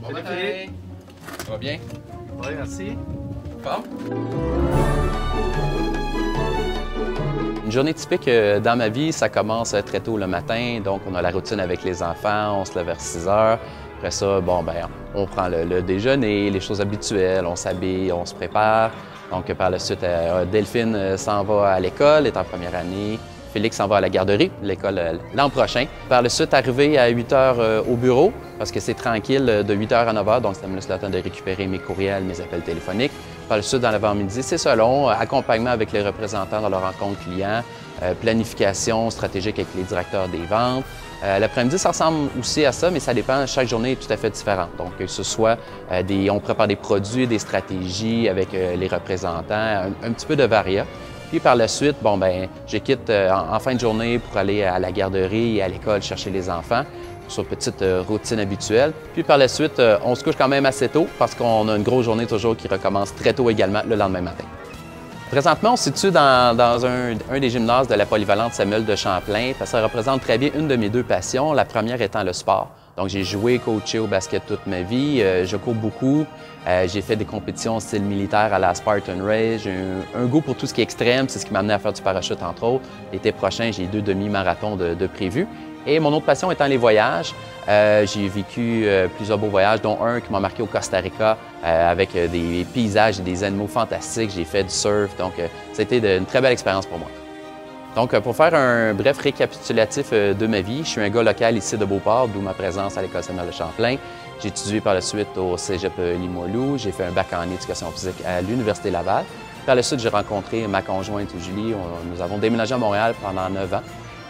Bon matin! Ça va bien? Oui, merci. Forme? Une journée typique dans ma vie, ça commence très tôt le matin. Donc, on a la routine avec les enfants, on se lève vers 6 heures. Après ça, on prend le déjeuner, les choses habituelles, on s'habille, on se prépare. Donc, par la suite, Delphine s'en va à l'école, est en première année. Félix s'en va à la garderie, l'école l'an prochain. Par la suite, arrivé à 8 heures au bureau, parce que c'est tranquille de 8 heures à 9 heures, donc ça me laisse le temps de récupérer mes courriels, mes appels téléphoniques. Par la suite, dans l'avant-midi, c'est selon, accompagnement avec les représentants dans leur rencontre client, planification stratégique avec les directeurs des ventes. L'après-midi, ça ressemble aussi à ça, mais ça dépend, chaque journée est tout à fait différente. Donc, que ce soit on prépare des produits, des stratégies avec les représentants, un petit peu de varia. Puis par la suite, je quitte en fin de journée pour aller à la garderie et à l'école chercher les enfants sur une petite routine habituelle. Puis par la suite, on se couche quand même assez tôt parce qu'on a une grosse journée toujours qui recommence très tôt également le lendemain matin. Présentement, on se situe dans un des gymnases de la polyvalente Samuel de Champlain parce que ça représente très bien une de mes deux passions, la première étant le sport. Donc, j'ai joué, coaché au basket toute ma vie, je cours beaucoup, j'ai fait des compétitions style militaire à la Spartan Race, j'ai un goût pour tout ce qui est extrême, c'est ce qui m'a amené à faire du parachute entre autres. L'été prochain, j'ai 2 demi-marathons de prévus. Et mon autre passion étant les voyages. J'ai vécu plusieurs beaux voyages, dont un qui m'a marqué au Costa Rica avec des paysages et des animaux fantastiques. J'ai fait du surf, donc ça a été une très belle expérience pour moi. Donc, pour faire un bref récapitulatif de ma vie, je suis un gars local ici de Beauport, d'où ma présence à l'École Samuel de Champlain. J'ai étudié par la suite au Cégep Limoilou. J'ai fait un bac en éducation physique à l'Université Laval. Par la suite, j'ai rencontré ma conjointe Julie. Nous avons déménagé à Montréal pendant 9 ans.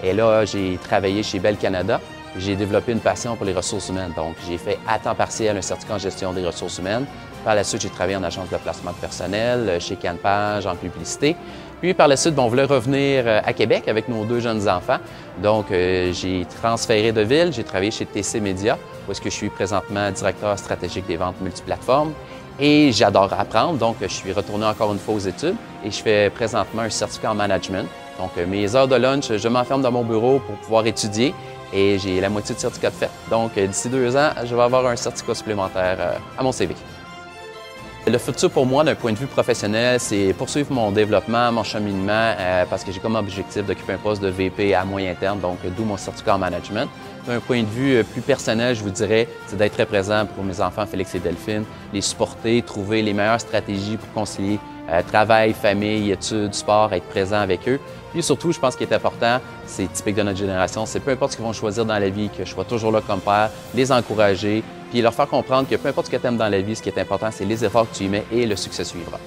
Et là, j'ai travaillé chez Bell Canada. J'ai développé une passion pour les ressources humaines. Donc, j'ai fait à temps partiel un certificat en gestion des ressources humaines. Par la suite, j'ai travaillé en agence de placement de personnel, chez Canpage, en publicité. Puis, par la suite, on voulait revenir à Québec avec nos 2 jeunes enfants. Donc, j'ai transféré de ville. J'ai travaillé chez TC Média, où est-ce que je suis présentement directeur stratégique des ventes multiplateformes. Et j'adore apprendre, donc je suis retourné encore une fois aux études et je fais présentement un certificat en management. Donc, mes heures de lunch, je m'enferme dans mon bureau pour pouvoir étudier et j'ai la moitié de certificat de fait. Donc, d'ici 2 ans, je vais avoir un certificat supplémentaire à mon CV. Le futur pour moi, d'un point de vue professionnel, c'est poursuivre mon développement, mon cheminement, parce que j'ai comme objectif d'occuper un poste de VP à moyen terme, donc d'où mon certificat en management. D'un point de vue plus personnel, je vous dirais, c'est d'être très présent pour mes enfants Félix et Delphine, les supporter, trouver les meilleures stratégies pour concilier travail, famille, études, sport, être présent avec eux. Puis surtout, je pense ce qui est important, c'est typique de notre génération, c'est peu importe ce qu'ils vont choisir dans la vie, que je sois toujours là comme père, les encourager, puis leur faire comprendre que peu importe ce que tu aimes dans la vie, ce qui est important, c'est les efforts que tu y mets et le succès suivra.